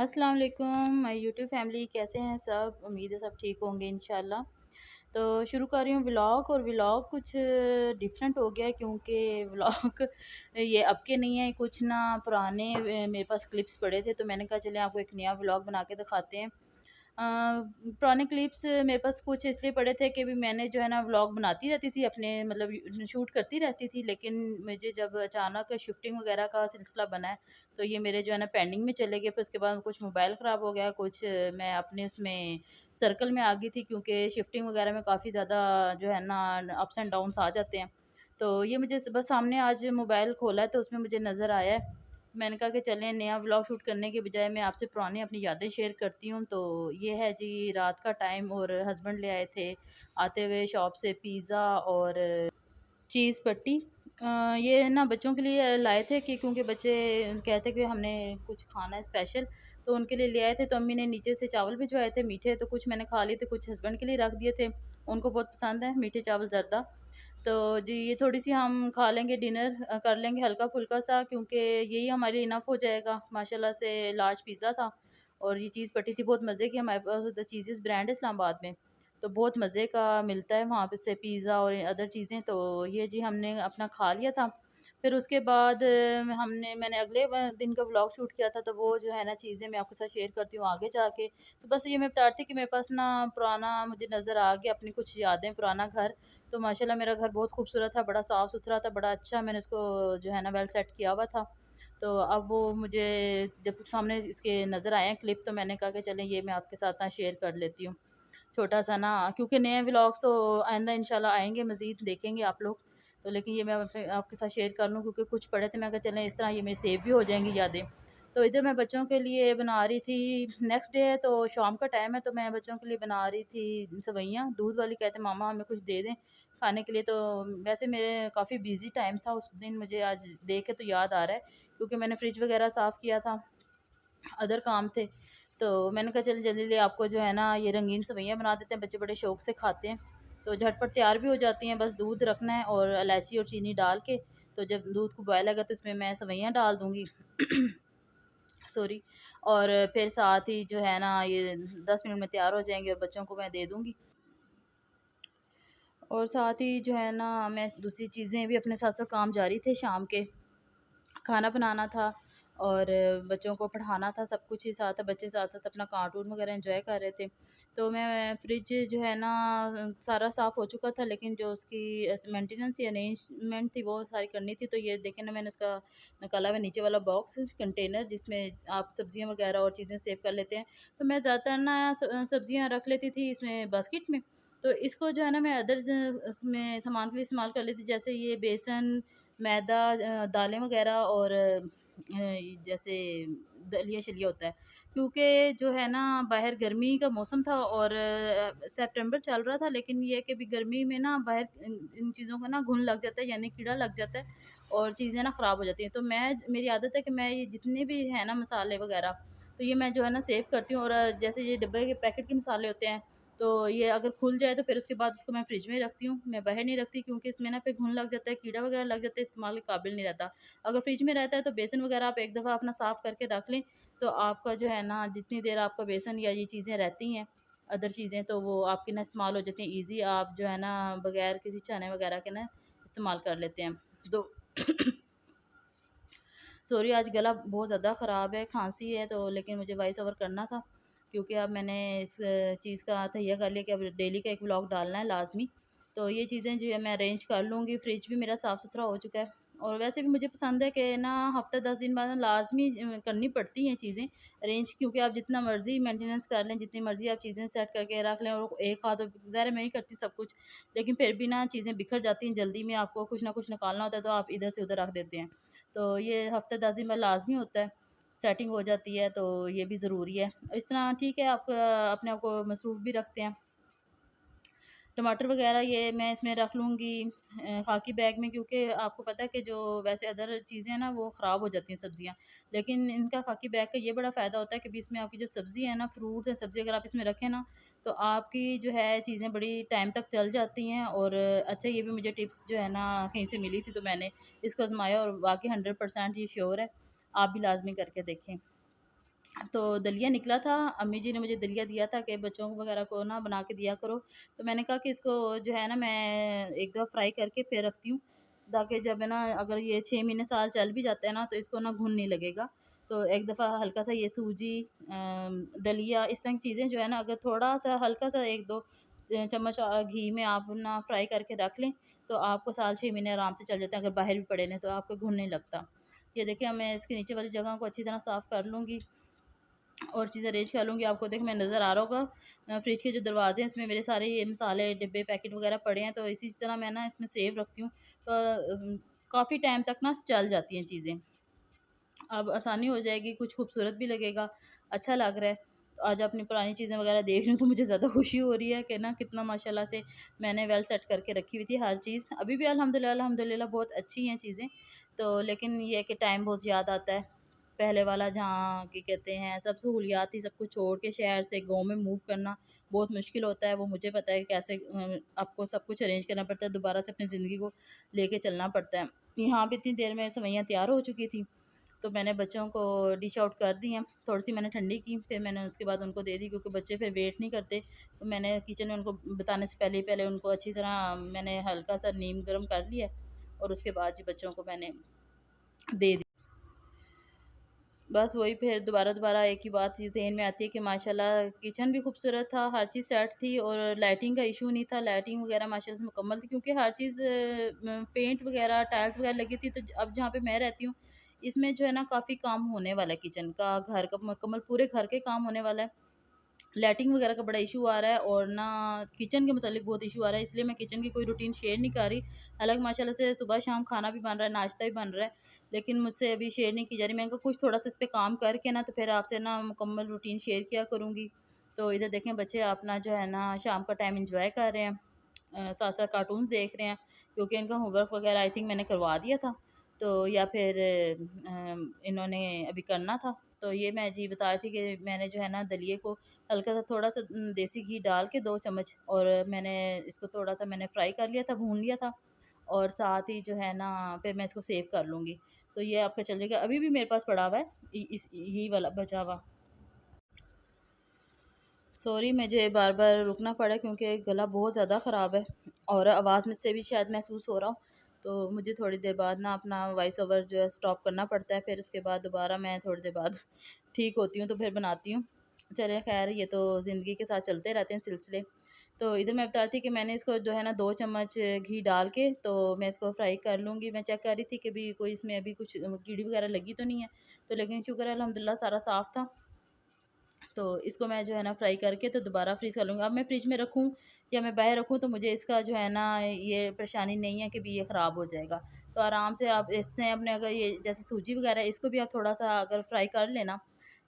अस्सलाम वालेकुम my YouTube family, कैसे हैं सब? उम्मीद है सब ठीक होंगे इंशाल्लाह। तो शुरू कर रही हूँ व्लॉग, और व्लॉग कुछ डिफरेंट हो गया है क्योंकि व्लॉग ये अब के नहीं है, कुछ ना पुराने मेरे पास क्लिप्स पड़े थे, तो मैंने कहा चलें आपको एक नया व्लॉग बना के दिखाते हैं। पुराने क्लिप्स मेरे पास कुछ इसलिए पड़े थे कि भी मैंने जो है ना व्लॉग बनाती रहती थी अपने, मतलब शूट करती रहती थी, लेकिन मुझे जब अचानक शिफ्टिंग वगैरह का सिलसिला बना है तो ये मेरे जो है ना पेंडिंग में चले गए। फिर उसके बाद कुछ मोबाइल ख़राब हो गया, कुछ मैं अपने उसमें सर्कल में आ गई थी क्योंकि शिफ्टिंग वगैरह में काफ़ी ज़्यादा जो है ना अप्स एंड डाउन्स आ जाते हैं। तो ये मुझे बस सामने आज मोबाइल खोला है तो उसमें मुझे नज़र आया है। मैंने कहा कि चलें नया व्लॉग शूट करने के बजाय मैं आपसे पुरानी अपनी यादें शेयर करती हूँ। तो ये है जी रात का टाइम, और हस्बैंड ले आए थे आते हुए शॉप से पिज़्ज़ा और चीज़ पट्टी। ये ना बच्चों के लिए लाए थे कि क्योंकि बच्चे कहते कि हमने कुछ खाना है स्पेशल, तो उनके लिए ले आए थे। तो अम्मी ने नीचे से चावल भिजवाए थे मीठे, तो कुछ मैंने खा लिए थे, कुछ हस्बैंड के लिए रख दिए थे। उनको बहुत पसंद है मीठे चावल ज़र्दा। तो जी ये थोड़ी-सी हम खा लेंगे, डिनर कर लेंगे हल्का-फुल्का सा, क्योंकि यही हमारे लिए इनफ हो जाएगा। माशाल्लाह से लार्ज पिज़्ज़ा था और ये चीज़ पट्टी थी बहुत मज़े की। हमारे पास द चीज़ेज़ ब्रांड है इस्लामाबाद में, तो बहुत मज़े का मिलता है वहाँ पे से पिज़्ज़ा और अदर चीज़ें। तो ये जी हमने अपना खा लिया था। फिर उसके बाद मैंने अगले दिन का व्लॉग शूट किया था, तो वो जो है ना चीज़ें मैं आपके साथ शेयर करती हूँ आगे जाके। तो बस ये मैं बता रही थी कि मेरे पास ना पुराना मुझे नज़र आ गया, अपनी कुछ यादें, पुराना घर। तो माशाल्लाह मेरा घर बहुत खूबसूरत था, बड़ा साफ़-सुथरा था, बड़ा अच्छा मैंने इसको जो है ना वेल सेट किया हुआ था। तो अब वो मुझे जब सामने इसके नज़र आए हैं क्लिप, तो मैंने कहा कि चलें ये मैं आपके साथ ना शेयर कर लेती हूँ। छोटा-सा ना, क्योंकि नए व्लॉग्स तो आइंदा इंशाल्लाह आएँगे, मज़ीद देखेंगे आप लोग। तो लेकिन ये मैं आपके साथ शेयर कर लूँ क्योंकि कुछ पड़े थे, मैं कहा चलें इस तरह ये मेरी सेव भी हो जाएँगी यादें। तो इधर मैं बच्चों के लिए बना रही थी, नेक्स्ट डे है तो शाम का टाइम है, तो मैं बच्चों के लिए बना रही थी सेवइयाँ। दूध वाली कहते मामा हमें कुछ दे दें खाने के लिए। तो वैसे मेरे काफ़ी बिज़ी टाइम था उस दिन, मुझे आज देख के तो याद आ रहा है क्योंकि मैंने फ्रिज वगैरह साफ़ किया था, अदर काम थे। तो मैंने कहा चलिए जल्दी-जल्दी आपको जो है ना ये रंगीन सेवइयाँ बना देते हैं, बच्चे बड़े शौक से खाते हैं। तो झटपट तैयार भी हो जाती हैं, बस दूध रखना है और इलायची और चीनी डाल के, तो जब दूध को बॉयल आएगा तो इसमें मैं सेवइयाँ डाल दूँगी। सॉरी। और फिर साथ ही जो है ना ये 10 मिनट में तैयार हो जाएँगे और बच्चों को मैं दे दूँगी। और साथ ही जो है ना मैं दूसरी चीज़ें भी अपने साथ-साथ काम जारी थे शाम के। खाना बनाना था और बच्चों को पढ़ाना था, सब कुछ ही साथ है। बच्चे साथ-साथ अपना कार्टून वगैरह एन्जॉय कर रहे थे। तो मैं फ्रिज जो है ना सारा साफ़ हो चुका था, लेकिन जो उसकी मेंटेनेंस या अरेंजमेंट थी वो सारी करनी थी। तो ये देखें ना मैंने उसका निकाला हुआ नीचे वाला बॉक्स कंटेनर जिसमें आप सब्जियाँ वगैरह और चीज़ें सेव कर लेते हैं। तो मैं ज़्यादातर ना सब्जियाँ रख लेती थी इसमें बास्केट में। तो इसको जो है ना मैं अदर उसमें सामान के लिए इस्तेमाल कर लेती, जैसे ये बेसन, मैदा, दालें वग़ैरह और जैसे दलिया-शलिया होता है। क्योंकि जो है ना बाहर गर्मी का मौसम था और सितंबर चल रहा था, लेकिन ये है कि अभी गर्मी में ना बाहर इन चीज़ों का ना घुन लग जाता है, यानी कीड़ा लग जाता है और चीज़ें ना ख़राब हो जाती हैं। तो मेरी आदत है कि मैं ये जितने भी हैं ना मसाले वग़ैरह, तो ये मैं जो है ना सेव करती हूँ। और जैसे ये डब्बे के पैकेट के मसाले होते हैं, तो ये अगर खुल जाए तो फिर उसके बाद उसको मैं फ्रिज में रखती हूँ, मैं बाहर नहीं रखती क्योंकि इसमें ना फिर घुन लग जाता है, कीड़ा वगैरह लग जाता है, इस्तेमाल के काबिल नहीं रहता। अगर फ्रिज में रहता है तो बेसन वगैरह आप एक दफ़ा अपना साफ़ करके रख लें, तो आपका जो है ना जितनी देर आपका बेसन या ये चीज़ें रहती हैं, अदर चीज़ें, तो वो आपकी ना इस्तेमाल हो जाती हैं ईज़ी, आप जो है ना बगैर किसी चने वगैरह के ना इस्तेमाल कर लेते हैं। तो सॉरी, आज गला बहुत ज़्यादा ख़राब है, खाँसी है, तो लेकिन मुझे वॉइस ओवर करना था क्योंकि अब मैंने इस चीज़ का तहैया कर लिया कि अब डेली का एक व्लॉग डालना है लाज़मी। तो ये चीज़ें जो है मैं अरेंज कर लूँगी, फ्रिज भी मेरा साफ़-सुथरा हो चुका है। और वैसे भी मुझे पसंद है कि ना हफ़्ते 10 दिन बाद ना लाज़मी करनी पड़ती हैं चीज़ें अरेंज, क्योंकि आप जितना मर्ज़ी मेंटेनेंस कर लें, जितनी मर्ज़ी आप चीज़ें सेट करके रख लें, और एक हाथ ज़ाहिर है मैं ही करती हूँ सब कुछ, लेकिन फिर भी ना चीज़ें बिखर जाती हैं, जल्दी में आपको कुछ ना कुछ निकालना होता है, तो आप इधर से उधर रख देते हैं। तो ये हफ़्ते 10 दिन में लाज़मी होता है, सेटिंग हो जाती है, तो ये भी ज़रूरी है। इस तरह ठीक है, आप अपने आप को मसरूफ़ भी रखते हैं। टमाटर वग़ैरह ये मैं इसमें रख लूँगी ख़ाकी बैग में, क्योंकि आपको पता है कि जो वैसे अदर चीज़ें हैं ना वो ख़राब हो जाती हैं सब्ज़ियाँ। लेकिन इनका ख़ाकी बैग का ये बड़ा फ़ायदा होता है कि भी इसमें आपकी जो सब्ज़ी है ना, फ्रूट्स हैं, सब्ज़ी अगर आप इसमें रखें ना, तो आपकी जो है चीज़ें बड़ी टाइम तक चल जाती हैं। और अच्छा, ये भी मुझे टिप्स जो है ना कहीं से मिली थी, तो मैंने इसको आज़माया और वाक़ई 100% ये श्योर है, आप भी लाज़मी करके देखें। तो दलिया निकला था, अम्मी जी ने मुझे दलिया दिया था कि बच्चों को वगैरह को ना बना के दिया करो। तो मैंने कहा कि इसको जो है ना मैं एक दफ़ा फ्राई करके फिर रखती हूँ, ताकि जब है ना अगर ये 6 महीने साल चल भी जाता है ना तो इसको ना घुन नहीं लगेगा। तो एक दफ़ा हल्का-सा ये सूजी दलिया इस तरह की चीज़ें जो है ना अगर थोड़ा-सा हल्का-सा 1-2 चम्मच घी में आप ना फ्राई करके रख लें, तो आपको साल 6 महीने आराम से चल जाते हैं, अगर बाहर भी पड़े रहें तो आपको घुन नहीं लगता। ये देखिए अब मैं इसके नीचे वाली जगह को अच्छी तरह साफ़ कर लूँगी और चीज़ें अरेंज कर लूँगी। आपको देखो मैं नज़र आ रहा होगा फ्रिज के जो दरवाज़े हैं इसमें मेरे सारे ये मसाले डिब्बे पैकेट वग़ैरह पड़े हैं, तो इसी तरह मैं ना इसमें सेव रखती हूँ। तो काफ़ी टाइम तक ना चल जाती हैं चीज़ें। अब आसानी हो जाएगी, कुछ खूबसूरत भी लगेगा, अच्छा लग रहा है। तो आज अपनी पुरानी चीज़ें वग़ैरह देख रही हूँ तो मुझे ज़्यादा खुशी हो रही है कि ना कितना माशाल्लाह से मैंने वेल सेट करके रखी हुई थी हर चीज़। अभी भी अल्हम्दुलिल्लाह अल्हम्दुलिल्लाह बहुत अच्छी हैं चीज़ें। तो लेकिन ये है कि टाइम बहुत याद आता है। पहले वाला जहाँ क्या कहते हैं सब सहूलियात थी, सब कुछ छोड़ के शहर से गाँव में मूव करना बहुत मुश्किल होता है। वो मुझे पता है कैसे आपको सब कुछ अरेंज करना पड़ता है, दोबारा से अपनी ज़िंदगी को लेके चलना पड़ता है। यहाँ पे इतनी देर में सेवइयाँ तैयार हो चुकी थी। तो मैंने बच्चों को डिश आउट कर दी हैं, थोड़ी-सी मैंने ठंडी की, फिर मैंने उसके बाद उनको दे दी क्योंकि बच्चे फिर वेट नहीं करते। तो मैंने किचन में उनको बताने से पहले ही पहले उनको अच्छी तरह मैंने हल्का-सा नीम गर्म कर लिया और उसके बाद जी बच्चों को मैंने दे दी। बस वही फिर दोबारा-दोबारा एक ही बात ज़हन में आती है कि माशाल्लाह किचन भी खूबसूरत था, हर चीज़ सेट थी और लाइटिंग का इशू नहीं था, लाइटिंग वगैरह माशाल्लाह से मुकम्मल थी क्योंकि हर चीज़ पेंट वगैरह, टाइल्स वगैरह लगी थी। तो अब जहाँ पे मैं रहती हूँ, इसमें जो है ना काफ़ी काम होने वाला है किचन का, घर का मुकम्मल पूरे घर के काम होने वाला है। लाइटिंग वगैरह का बड़ा इशू आ रहा है और ना किचन के मुतालिक बहुत इशू आ रहा है, इसलिए मैं किचन की कोई रूटीन शेयर नहीं कर रही। हालाँकि माशाल्लाह से सुबह-शाम खाना भी बन रहा है, नाश्ता भी बन रहा है, लेकिन मुझसे अभी शेयर नहीं की जा रही। मैंने कहा कुछ थोड़ा-सा इस पे काम करके ना तो फिर आपसे ना मुकम्मल रूटीन शेयर किया करूँगी। तो इधर देखें बच्चे अपना जो है ना शाम का टाइम एन्जॉय कर रहे हैं। साथ-साथ कार्टून्स देख रहे हैं क्योंकि इनका होमवर्क वगैरह आई थिंक मैंने करवा दिया था। तो या फिर इन्होंने अभी करना था। तो ये मैं जी बता रही थी कि मैंने जो है ना दलिये को हल्का-सा थोड़ा-सा देसी घी डाल के 2 चम्मच और मैंने इसको थोड़ा-सा मैंने फ्राई कर लिया था, भून लिया था और साथ ही जो है ना फिर मैं इसको सेव कर लूँगी। तो ये आपका चल जाएगा, अभी भी मेरे पास पड़ा हुआ है यही वाला बचा हुआ। सॉरी मुझे बार-बार रुकना पड़ा क्योंकि गला बहुत ज़्यादा ख़राब है और आवाज़ मुझसे भी शायद महसूस हो रहा हो। तो मुझे थोड़ी देर बाद ना अपना वॉइस ओवर जो है स्टॉप करना पड़ता है, फिर उसके बाद दोबारा मैं थोड़ी देर बाद ठीक होती हूँ तो फिर बनाती हूँ। चलिए ख़ैर ये तो ज़िंदगी के साथ चलते रहते हैं सिलसिले। तो इधर मैं बता रही थी कि मैंने इसको जो है ना 2 चम्मच घी डाल के तो मैं इसको फ्राई कर लूँगी। मैं चेक कर रही थी कि अभी कोई इसमें अभी कुछ कीड़ी वग़ैरह लगी तो नहीं है। तो लेकिन शुक्र है अल्हम्दुलिल्लाह सारा साफ़ था। तो इसको मैं जो है ना फ्राई करके तो दोबारा फ्रीज़ कर लूँगी। अब मैं फ्रिज में रखूँ या मैं बाहर रखूँ तो मुझे इसका जो है ना ये परेशानी नहीं है कि भी ये ख़राब हो जाएगा। तो आराम से आप इसमें अपने अगर ये जैसे सूजी वग़ैरह इसको भी आप थोड़ा-सा अगर फ्राई कर लें ना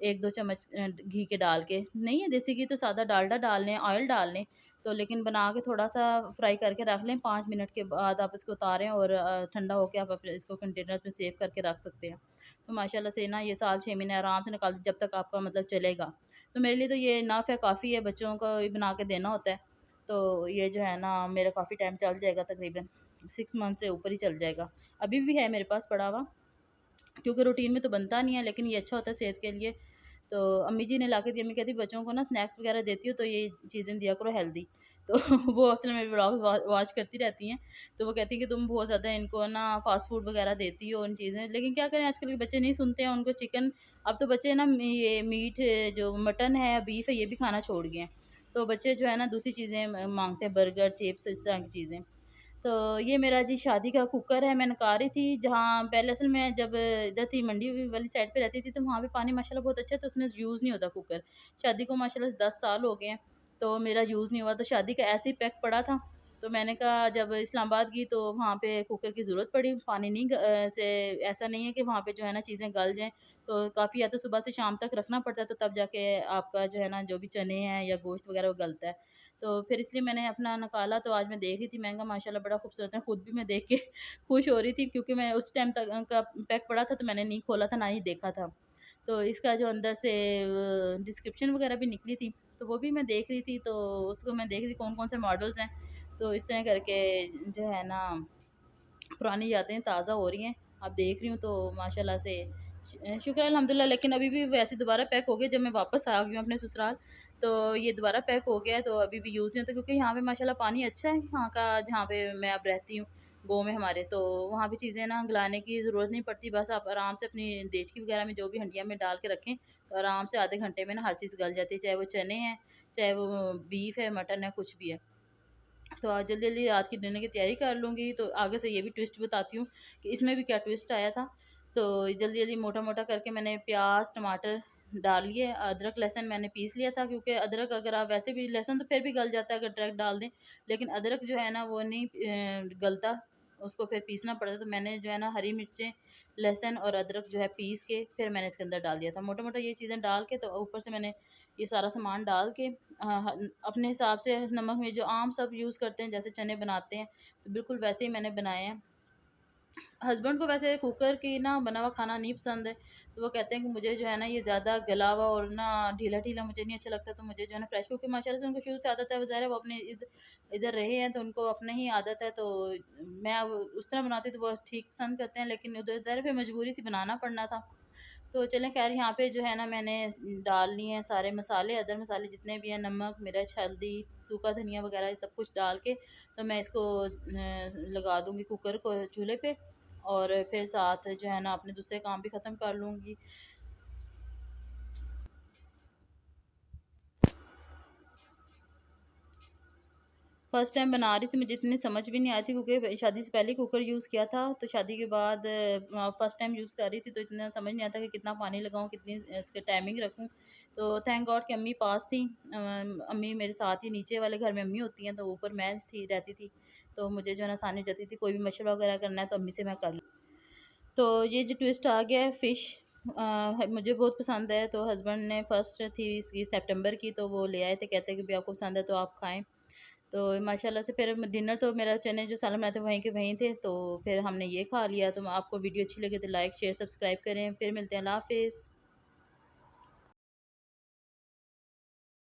1-2 चम्मच घी के डाल के, नहीं है देसी घी तो सादा डालडा डाल लें, ऑयल डाल लें। तो लेकिन बना के थोड़ा-सा फ्राई करके रख लें, 5 मिनट के बाद आप इसको उतारें और ठंडा होके आप अपने इसको कंटेनर्स में सेव करके रख सकते हैं। तो माशाल्लाह से ना ये साल 6 महीने आराम से निकाल जब तक आपका मतलब चलेगा। तो मेरे लिए तो ये इनफ है, काफ़ी है, बच्चों को ये बना के देना होता है। तो ये जो है ना मेरा काफ़ी टाइम चल जाएगा, तकरीबन 6 मंथ से ऊपर ही चल जाएगा। अभी भी है मेरे पास पड़ा हुआ, क्योंकि रूटीन में तो बनता नहीं है लेकिन ये अच्छा होता है सेहत के लिए। तो अम्मी जी ने ला के दिया, अम्मी कहती बच्चों को ना स्नैक्स वगैरह देती हो तो ये चीज़ें दिया करो हेल्दी। तो वो असल में व्लॉग वॉच करती रहती हैं। तो वो कहती हैं कि तुम बहुत ज़्यादा इनको ना फ़ास्ट फूड वगैरह देती हो, उन चीज़ें, लेकिन क्या करें आजकल के बच्चे नहीं सुनते हैं, उनको चिकन, अब तो बच्चे ना ये मीट जो मटन है, बीफ है, ये भी खाना छोड़ गए हैं। तो बच्चे जो है ना दूसरी चीज़ें माँगते हैं, बर्गर, चिप्स, इस तरह की चीज़ें। तो ये मेरा जी शादी का कुकर है, मैं निकाल रही थी, जहाँ पहले असल में जब इधर थी मंडी वाली साइड पे रहती थी तो वहाँ पे पानी माशाल्लाह बहुत अच्छा है, तो उसमें यूज़ नहीं होता कुकर। शादी को माशाल्लाह 10 साल हो गए हैं, तो मेरा यूज़ नहीं हुआ, तो शादी का ऐसे ही पैक पड़ा था। तो मैंने कहा जब इस्लामाबाद गई तो वहाँ पे कुकर की ज़रूरत पड़ी, पानी नहीं से ऐसा नहीं है कि वहाँ पे जो है ना चीज़ें गल जाएँ, तो काफ़ी या तो सुबह से शाम तक रखना पड़ता है, तो तब जाके आपका जो है ना जो भी चने हैं या गोश्त वग़ैरह वो गलता है। तो फिर इसलिए मैंने अपना निकाला, तो आज मैं देख रही थी, मैंने कहा माशाल्लाह बड़ा खूबसूरत है, खुद भी मैं देख के खुश हो रही थी क्योंकि मैं उस टाइम तक का पैक पड़ा था तो मैंने नहीं खोला था, ना ही देखा था। तो इसका जो अंदर से डिस्क्रिप्शन वगैरह भी निकली थी, तो वो भी मैं देख रही थी, तो उसको मैं देख रही थी कौन-कौन से मॉडल्स हैं। तो इस तरह करके जो है ना पुरानी यादें ताज़ा हो रही हैं। अब देख रही हूँ तो माशाल्लाह से शुक्र है अल्हम्दुलिल्लाह, लेकिन अभी भी वैसे दोबारा पैक हो गया जब मैं वापस आ गई हूँ अपने ससुराल, तो ये दोबारा पैक हो गया है, तो अभी भी यूज़ नहीं होता क्योंकि यहाँ पे माशाल्लाह पानी अच्छा है, यहाँ का जहाँ पे मैं अब रहती हूँ, गाँव में हमारे, तो वहाँ पे चीज़ें ना गलाने की ज़रूरत नहीं पड़ती, बस आप आराम से अपनी देचकी वगैरह में जो भी हंडिया में डाल के रखें, तो आराम से आधे घंटे में ना हर चीज़ गल जाती है, चाहे वो चने हैं, चाहे वो बीफ है, मटन है, कुछ भी है। तो आज जल्दी-जल्दी रात की डिनर की तैयारी कर लूँगी, तो आगे से ये भी ट्विस्ट बताती हूँ कि इसमें भी क्या ट्विस्ट आया था। तो जल्दी-जल्दी मोटा-मोटा करके मैंने प्याज़, टमाटर डाल लिए, अदरक, लहसुन मैंने पीस लिया था क्योंकि अदरक अगर आप वैसे भी, लहसुन तो फिर भी गल जाता है अगर डायरेक्ट डाल दें, लेकिन अदरक जो है ना वो नहीं गलता, उसको फिर पीसना पड़ता है। तो मैंने जो है ना हरी मिर्चें, लहसुन और अदरक जो है पीस के फिर मैंने इसके अंदर डाल दिया था। मोटा-मोटा ये चीज़ें डाल के तो ऊपर से मैंने ये सारा सामान डाल के अपने हिसाब से नमक में जो आम सब यूज़ करते हैं, जैसे चने बनाते हैं, तो बिल्कुल वैसे ही मैंने बनाए हैं। हस्बैंड को वैसे कुकर की ना बना हुआ खाना नहीं पसंद है, तो वो कहते हैं कि मुझे जो है ना ये ज़्यादा गला हुआ और ना ढीला-ढीला मुझे नहीं अच्छा लगता, तो मुझे जो है ना फ्रेश, क्योंकि माशाल्लाह से उनको शुरू से आदत है, वो ज़ाहिर है वो अपने इधर रहे हैं तो उनको अपने ही आदत है, तो मैं अब उस तरह बनाती हूँ तो वो ठीक पसंद करते हैं, लेकिन उधर ज़ाहिर है फिर मजबूरी थी, बनाना पड़ना था। तो चलें खैर, यहाँ पे जो है ना मैंने डाल लिए हैं सारे मसाले, अदर मसाले जितने भी हैं, नमक, मिर्च, हल्दी, सूखा धनिया वगैरह ये सब कुछ डाल के, तो मैं इसको लगा दूँगी कुकर को चूल्हे पे, और फिर साथ जो है ना अपने दूसरे काम भी ख़त्म कर लूँगी। फर्स्ट टाइम बना रही थी, मुझे इतनी समझ भी नहीं आई थी क्योंकि शादी से पहले कुकर यूज़ किया था, तो शादी के बाद फर्स्ट टाइम यूज़ कर रही थी, तो इतना समझ नहीं आता कि कितना पानी लगाऊँ, कितनी इसकी टाइमिंग रखूँ। तो थैंक गॉड कि अम्मी पास थी। अम्मी मेरे साथ ही, नीचे वाले घर में अम्मी होती हैं, तो ऊपर मैं थी रहती थी, तो मुझे जो है ना आसानी हो जाती थी, कोई भी मशवरा वगैरह करना है तो अम्मी से मैं कर लूँ। तो ये जो ट्विस्ट आ गया है फ़िश, मुझे बहुत पसंद है, तो हस्बैंड ने फर्स्ट थी इसकी सितंबर की, तो वो ले आए थे, कहते हैं कि भी आपको पसंद है तो आप खाएँ। तो माशाल्लाह से फिर डिनर तो मेरा चने जो सालन बनाए थे वहीं के वहीं थे, तो फिर हमने ये खा लिया। तो आपको वीडियो अच्छी लगे तो लाइक, शेयर, सब्सक्राइब करें। फिर मिलते हैं, अल्लाह हाफ़िज़।